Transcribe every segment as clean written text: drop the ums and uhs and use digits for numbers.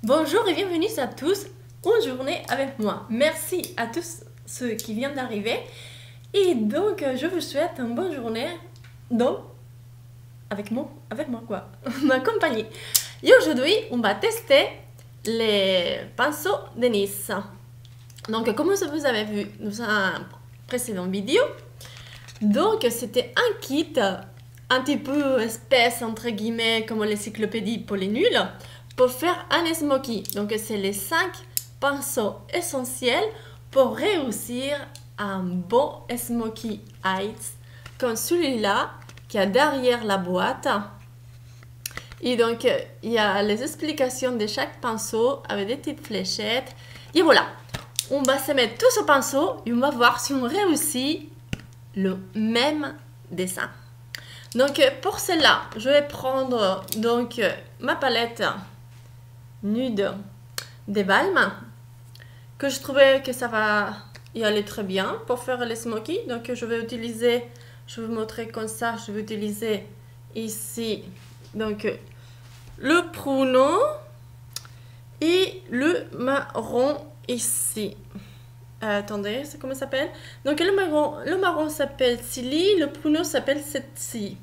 Bonjour et bienvenue à tous, une journée avec moi. Merci à tous ceux qui viennent d'arriver. Et donc, je vous souhaite une bonne journée donc, avec moi quoi, ma compagnie. Et aujourd'hui, on va tester les pinceaux de Nice. Donc, comme vous avez vu dans une précédente vidéo, donc c'était un kit un petit peu espèce, entre guillemets, comme l'encyclopédie pour les nuls, pour faire un smoky. Donc, c'est les 5 pinceaux essentiels pour réussir un bon smoky eyes, comme celui-là qui est derrière la boîte. Et donc, il y a les explications de chaque pinceau avec des petites fléchettes. Et voilà, on va se mettre tous au pinceau et on va voir si on réussit le même dessin. Donc, pour cela, je vais prendre donc ma palette nude des Balmes, que je trouvais que ça va y aller très bien pour faire les smoky. Donc, je vais utiliser, je vais vous montrer comme ça, je vais utiliser ici donc le pruneau et le marron ici. Attendez, c'est comment ça s'appelle? Donc le marron s'appelle Silly, le pruneau s'appelle Setsi.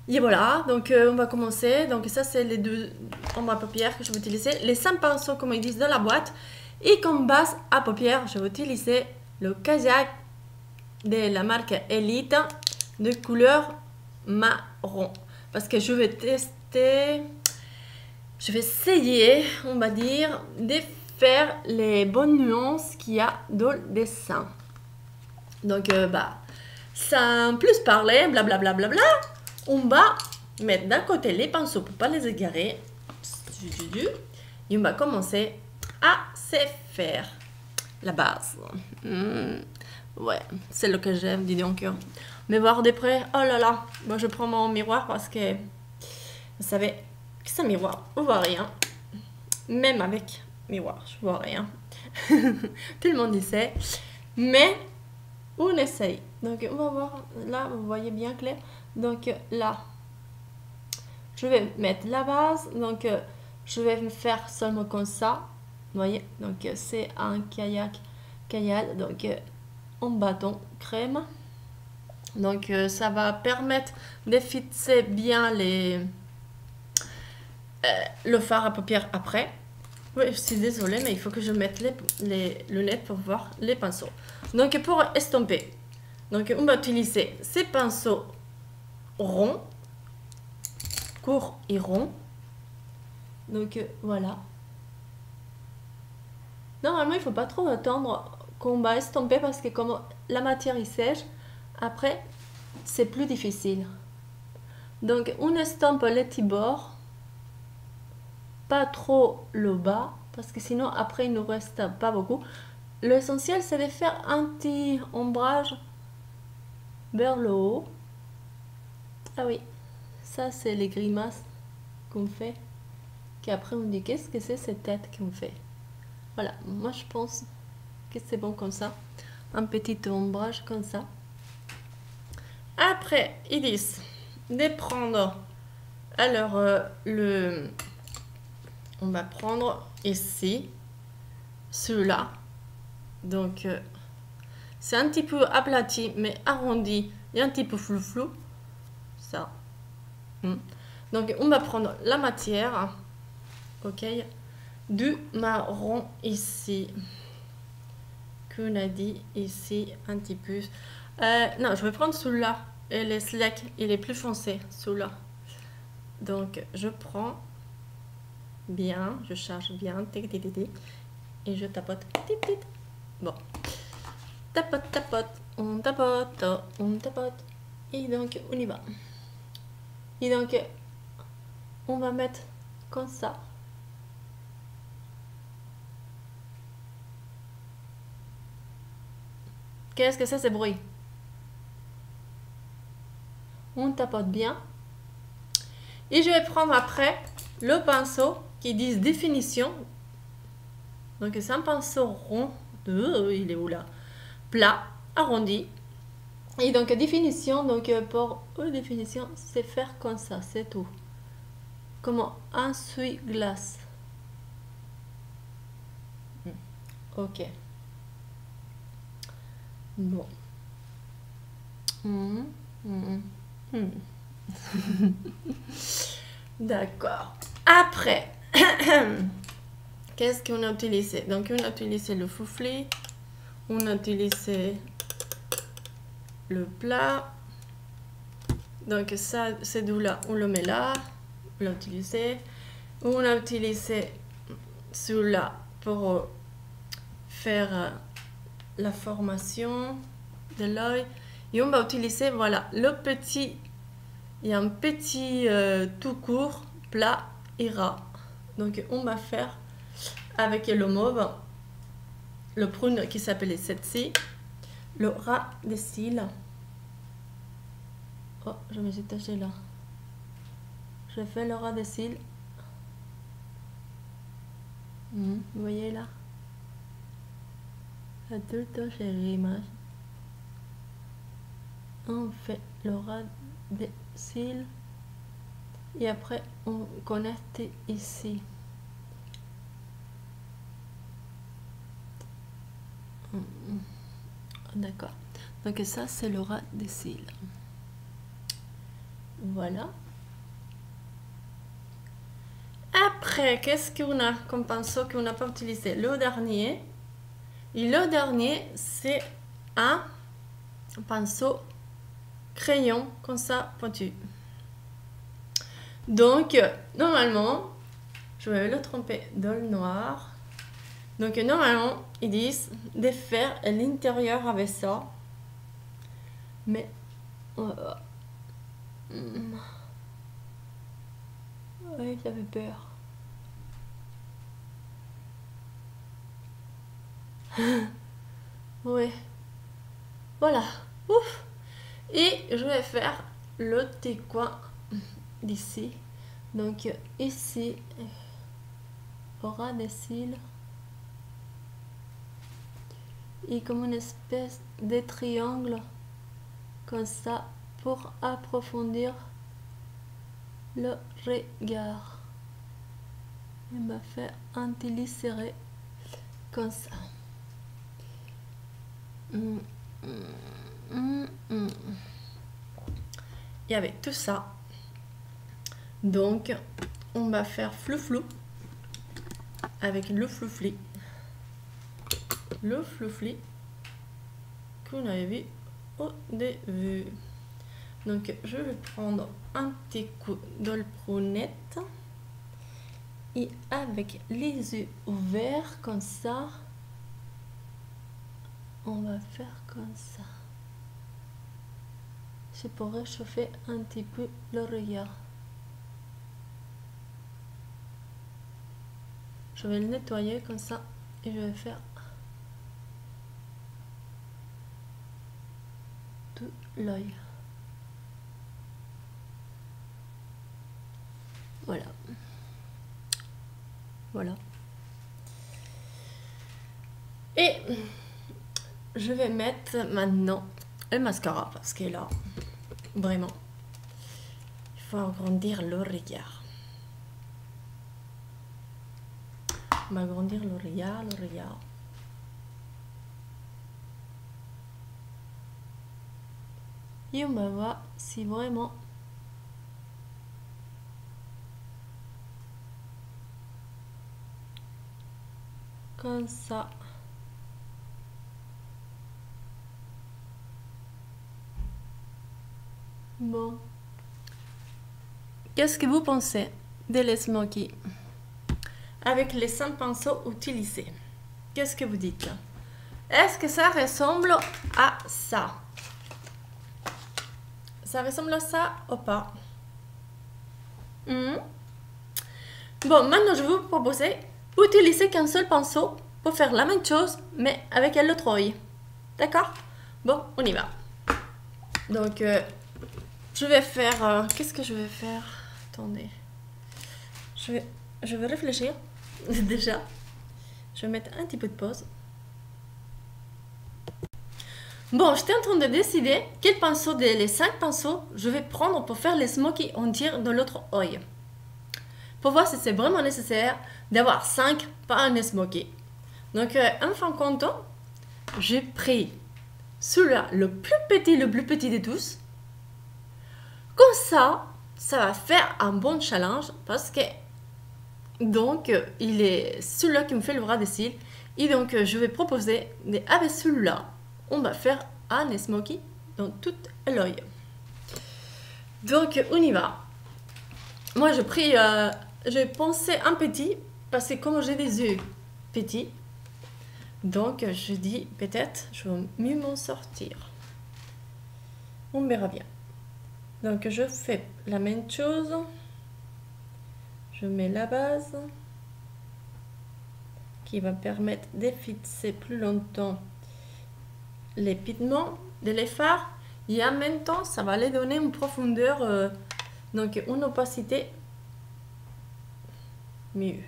Et voilà, donc on va commencer. Donc ça c'est les deux ombres à paupières que je vais utiliser. Les 5 pinceaux comme ils disent dans la boîte. Et comme base à paupières, je vais utiliser le Kajak de la marque Elite de couleur marron. Parce que je vais tester, je vais essayer, on va dire, de faire les bonnes nuances qu'il y a dans le dessin. Donc, sans plus parler, blablabla, on va mettre d'un côté les pinceaux pour ne pas les égarer. Et on va commencer à se faire la base. Ouais, c'est le que j'aime, dis donc. Mais voir de près, oh là là, moi je prends mon miroir parce que, vous savez, que c'est un miroir, on voit rien. Même avec miroir, je vois rien. Tout le monde y sait. Mais on essaye. Donc on va voir. Là, vous voyez bien clair. Donc là, je vais mettre la base. Donc je vais me faire seulement comme ça. Vous voyez. Donc c'est un kayak. Donc en bâton crème. Donc ça va permettre de fixer bien le fard à paupières après. Oui, je suis désolée, mais il faut que je mette les lunettes pour voir les pinceaux. Donc, pour estomper, donc on va utiliser ces pinceaux ronds, courts et ronds. Donc, voilà. Normalement, il ne faut pas trop attendre qu'on va estomper parce que comme la matière est sèche, après, c'est plus difficile. Donc, on estompe les petits bords. Pas trop le bas parce que sinon après il ne nous reste pas beaucoup. L'essentiel c'est de faire un petit ombrage vers le haut. Ah oui, ça c'est les grimaces qu'on fait, qu'après on dit qu'est-ce que c'est cette tête qu'on fait. Voilà, moi je pense que c'est bon comme ça, un petit ombrage comme ça. Après ils disent de prendre alors on va prendre ici celui-là. Donc c'est un petit peu aplati mais arrondi et un petit peu flou ça. Donc on va prendre la matière, ok, du marron ici qu'on a dit ici un petit peu. Non, je vais prendre celui-là et les slack il est plus foncé celui-là. Donc je prends bien, je charge bien, et je tapote, bon, tapote, on tapote, et donc on y va. Et donc on va mettre comme ça. Qu'est-ce que c'est ce bruit? On tapote bien. Et je vais prendre après le pinceau qui dit définition. Donc c'est un pinceau rond. Il est où là? Plat, arrondi. Et donc définition, donc pour définition, c'est faire comme ça, c'est tout. Comme un essuie-glace. Ok. Bon. D'accord. Après, qu'est-ce qu'on a utilisé? Donc, on a utilisé le foufli, on a utilisé le plat. Donc, ça, c'est d'où là, on le met là, on l'a utilisé. On a utilisé celui-là pour faire la formation de l'œil. Et on va utiliser, voilà, le petit, il y a un petit tout court, plat et ras. Donc on va faire avec le mauve, le prune qui s'appelle cette-ci, le ras des cils. Oh, je me suis tachée là. Je fais le ras des cils. Vous voyez là? À tout le temps, j'ai l'image. On fait le ras des cils et après on connecte ici. D'accord. Donc ça c'est le ras des cils. Voilà. Après, qu'est-ce qu'on a comme pinceau qu'on n'a pas utilisé? Le dernier. Et le dernier, c'est un pinceau crayon comme ça pointu. Donc normalement je vais le tremper dans le noir. Donc normalement ils disent de faire l'intérieur avec ça, mais oui, j'avais peur. Oui, voilà. Ouf. Et je vais faire le petit coin d'ici. Donc ici, aura des cils. Et comme une espèce de triangle, comme ça, pour approfondir le regard. On va faire un tili serré, comme ça. Et avec tout ça, donc on va faire flou-flou avec le floufli qu'on avait vu au début. Donc je vais prendre un petit coup de prunette et avec les yeux ouverts comme ça, on va faire comme ça. C'est pour réchauffer un petit peu le regard. Je vais le nettoyer comme ça et je vais faire tout l'œil. Voilà. Voilà. Et je vais mettre maintenant le mascara parce que là, vraiment, il faut agrandir le regard. On va agrandir le regard, Et on va voir si vraiment comme ça. Bon. Qu'est-ce que vous pensez de les smoky avec les 5 pinceaux utilisés? Qu'est-ce que vous dites? Est-ce que ça ressemble à ça? Ça ressemble à ça ou pas? Bon, maintenant je vais vous proposer d'utiliser qu'un seul pinceau pour faire la même chose, mais avec l'autre œil. D'accord? Bon, on y va. Donc, je vais faire... qu'est-ce que je vais faire? Attendez. Je vais réfléchir. Déjà. Je vais mettre un petit peu de pause. Bon, j'étais en train de décider quel pinceau des 5 pinceaux je vais prendre pour faire les smoky entiers de l'autre œil. Pour voir si c'est vraiment nécessaire d'avoir 5 par un smoky. Donc, en fin de compte, j'ai pris celui-là, le plus petit de tous. Comme ça va faire un bon challenge parce que donc il est celui-là qui me fait le ras des cils. Et donc je vais proposer avec celui-là, on va faire un smoky dans tout l'œil. Donc on y va. Moi j'ai pensé un petit parce que comme j'ai des yeux petits, donc je dis peut-être je vais mieux m'en sortir. On verra bien. Donc je fais la même chose. Je mets la base qui va permettre de fixer plus longtemps les pigments de les fards et en même temps ça va les donner une profondeur, donc une opacité mieux.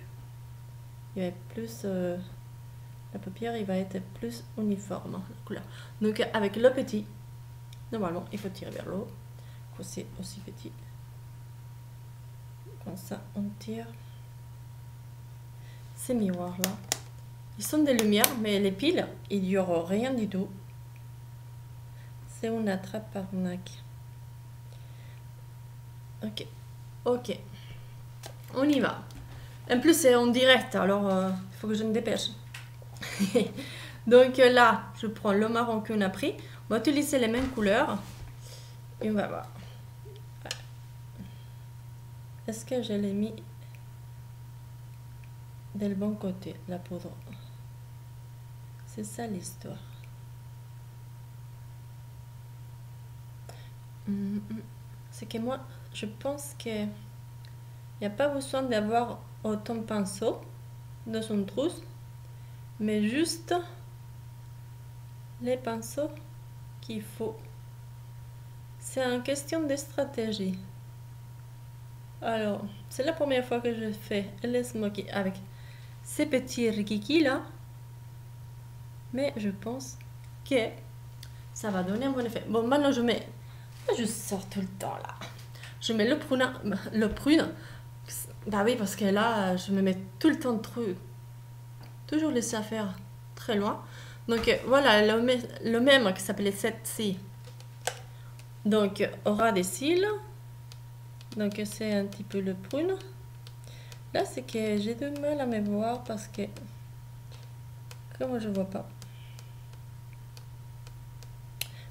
Il va être plus la paupière, il va être plus uniforme la couleur. Donc avec le petit, normalement il faut tirer vers le haut. C'est aussi petit. Comme ça on tire. Ces miroirs là, ils sont des lumières, mais les piles, il n'y aura rien du tout. C'est une attrape-arnaque. Ok, ok, on y va. En plus c'est en direct, alors il faut que je me dépêche. Donc là, je prends le marron qu'on a pris. On va utiliser les mêmes couleurs et on va voir. Est-ce que je l'ai mis de le bon côté, la poudre? C'est ça l'histoire. C'est que moi, je pense que il n'y a pas besoin d'avoir autant de pinceau dans son trousse, mais juste les pinceaux qu'il faut. C'est une question de stratégie. Alors, c'est la première fois que je fais le smoky avec ces petits rikiki là, mais je pense que ça va donner un bon effet. Bon, maintenant je sors tout le temps là. Je mets le prune. Bah oui, parce que là, je me mets tout le temps toujours laisser faire très loin. Donc voilà, le même qui s'appelait cette-ci. Donc aura des cils. Donc c'est un petit peu le prune. Là c'est que j'ai du mal à me voir parce que comme je vois pas.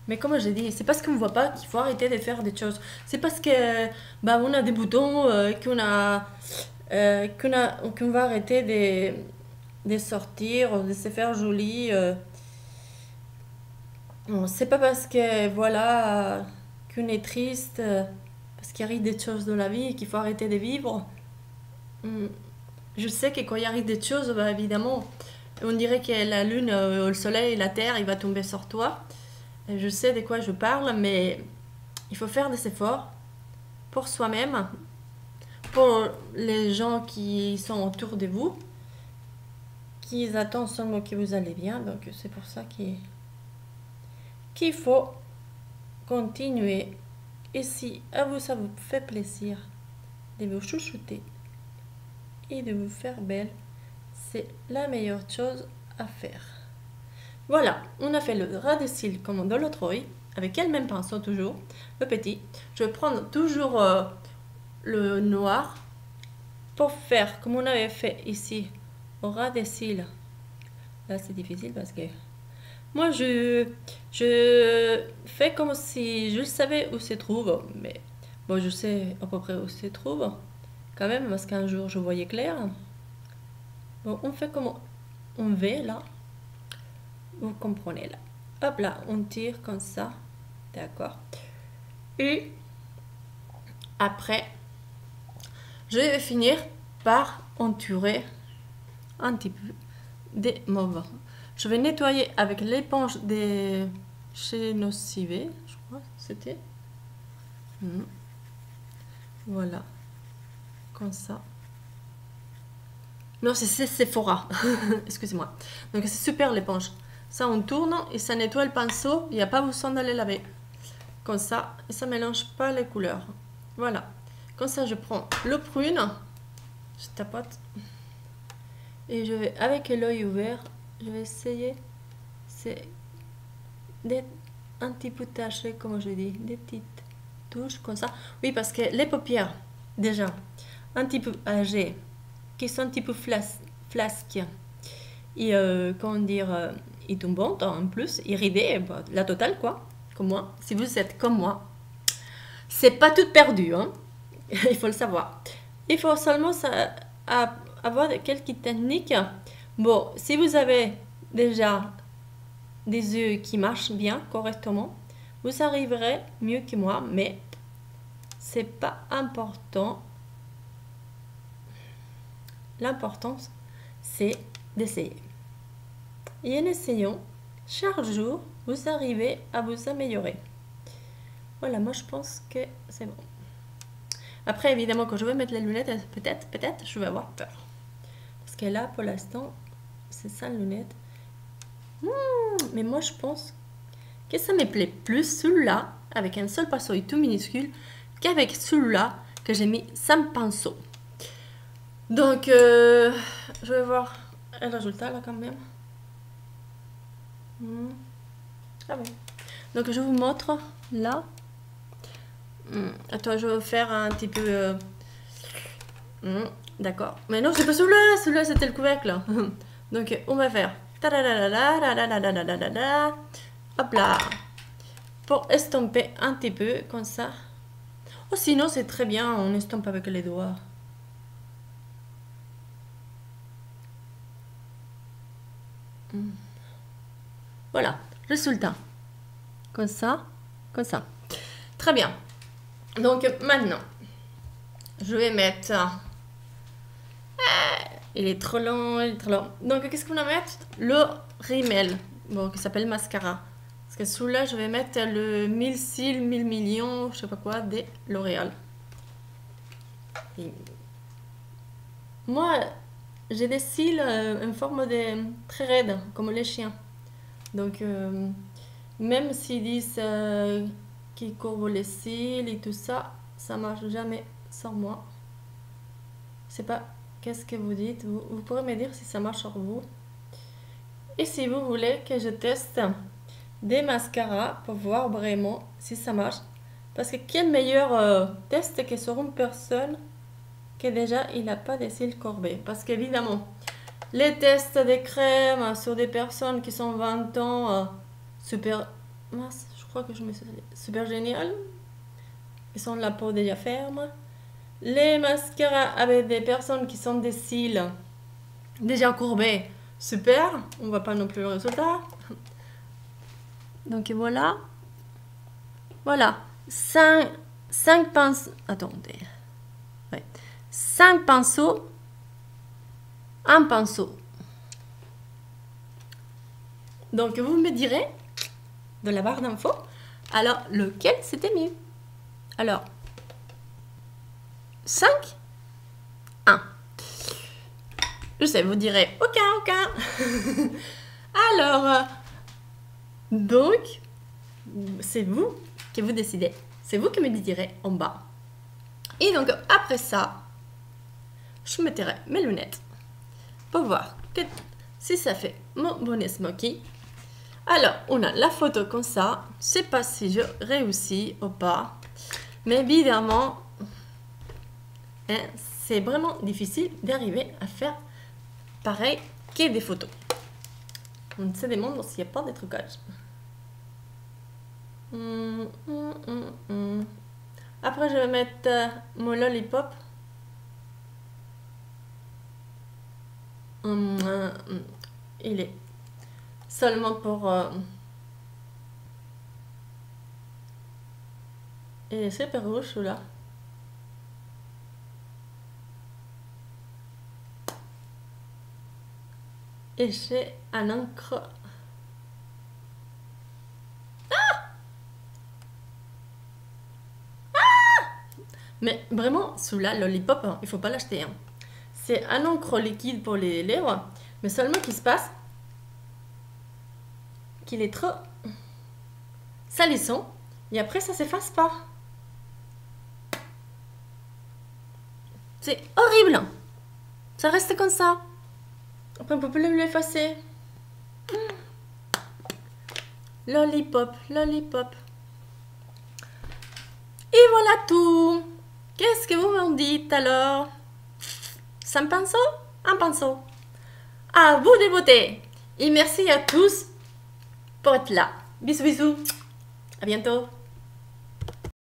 Mais comme j'ai dit, c'est parce qu'on ne voit pas qu'il faut arrêter de faire des choses. C'est parce que bah, on a des boutons qu'on va arrêter de sortir, de se faire joli. C'est pas parce que voilà qu'on est triste. Parce qu'il arrive des choses dans la vie et qu'il faut arrêter de vivre. Je sais que quand il arrive des choses, bah, évidemment, on dirait que la lune, le soleil, la terre, il va tomber sur toi. Et je sais de quoi je parle, mais il faut faire des efforts pour soi-même, pour les gens qui sont autour de vous, qui attendent seulement que vous allez bien. Donc c'est pour ça qu'il faut continuer. Et si à vous ça vous fait plaisir de vous chouchouter et de vous faire belle, c'est la meilleure chose à faire. Voilà, on a fait le ras des cils comme dans l'autre œil, avec le même pinceau toujours, le petit. Je vais prendre toujours le noir pour faire comme on avait fait ici au ras des cils. Là c'est difficile parce que moi, je fais comme si je savais où se trouve, mais bon, je sais à peu près où se trouve, quand même, parce qu'un jour, je voyais clair. Bon, on fait comme on veut, là. Vous comprenez, là. Hop, là, on tire comme ça, d'accord. Et après, je vais finir par entourer un petit peu des mauves. Je vais nettoyer avec l'éponge de chez Nocive, je crois c'était. Voilà, comme ça. Non, c'est Sephora, excusez-moi. Donc c'est super l'éponge. Ça on tourne et ça nettoie le pinceau, il n'y a pas besoin d'aller laver. Comme ça, et ça ne mélange pas les couleurs. Voilà, comme ça je prends le prune, je tapote. Et je vais avec l'œil ouvert je vais essayer. C'est un petit peu taché, comme je dis, des petites touches comme ça. Oui, parce que les paupières, déjà, un petit peu âgées, qui sont un petit peu flasques, et comment dire, ils tombent en plus, iridées, bah, la totale quoi, comme moi. Si vous êtes comme moi, c'est pas tout perdu, hein. Il faut le savoir. Il faut seulement avoir quelques techniques. Bon, si vous avez déjà des yeux qui marchent bien, correctement, vous arriverez mieux que moi, mais c'est pas important. L'important, c'est d'essayer. Et en essayant, chaque jour, vous arrivez à vous améliorer. Voilà, moi je pense que c'est bon. Après, évidemment, quand je vais mettre les lunettes, peut-être, je vais avoir peur. Parce que là, pour l'instant, c'est ça, les lunettes. Mais moi, je pense que ça me plaît plus celui-là, avec un seul pinceau et tout minuscule, qu'avec celui-là que j'ai mis 5 pinceaux. Donc, je vais voir le résultat là quand même. Ah bon. Donc, je vous montre là. Attends, je vais faire un petit peu... D'accord. Mais non, c'est pas celui-là. Celui-là, c'était le couvercle. Donc, on va faire... Hop là. Pour estomper un petit peu, comme ça. Oh, sinon, c'est très bien. On estompe avec les doigts. Voilà. Résultat. Comme ça. Comme ça. Très bien. Donc, maintenant, je vais mettre... il est trop long, il est trop long. Donc, qu'est-ce qu'on va mettre? Le rímel, bon, qui s'appelle mascara. Parce que sous là, je vais mettre le 1000 cils, 1000 millions, je sais pas quoi, de L'Oréal. Moi, j'ai des cils en forme de très raide, comme les chiens. Donc, même s'ils disent qu'ils courbent les cils et tout ça, ça marche jamais sur moi. C'est pas qu'est-ce que vous dites. Vous pourrez me dire si ça marche sur vous. Et si vous voulez que je teste des mascaras pour voir vraiment si ça marche. Parce que quel meilleur test que sur une personne qui déjà il n'a pas de cils courbés. Parce qu'évidemment, les tests de crème sur des personnes qui sont 20 ans, super... Mince, je crois que je me suis... Super génial. Ils sont la peau déjà ferme. Les mascaras avec des personnes qui sont des cils déjà courbés, super. On voit pas non plus le résultat. Donc voilà. Voilà. 5 pinceaux. Attendez. Ouais. 5 pinceaux. Un pinceau. Donc vous me direz de la barre d'infos. Alors lequel c'était mieux? Alors 5, 1. Je sais, vous direz aucun. Alors, donc, c'est vous qui vous décidez. C'est vous qui me direz en bas. Et donc, après ça, je mettrai mes lunettes pour voir si ça fait mon bonnet smoky. Alors, on a la photo comme ça. Je sais pas si je réussis ou pas. Mais évidemment, hein, c'est vraiment difficile d'arriver à faire pareil que des photos. On se demande s'il n'y a pas de trucage. Après, je vais mettre mon lollipop. Il est seulement pour... il est super rouge celui-là. Et j'ai un encre. Mais vraiment, celui-là, Lollipop, hein, il faut pas l'acheter. Hein. C'est un encre liquide pour les lèvres, mais seulement qu'il se passe qu'il est trop salissant et après ça s'efface pas. C'est horrible. Ça reste comme ça. Après on peut plus l'effacer. Lollipop, lollipop. Et voilà tout. Qu'est-ce que vous m'en dites alors? Ça me pinceau? Un pinceau. À vous de voter. Et merci à tous pour être là. Bisous, bisous. À bientôt.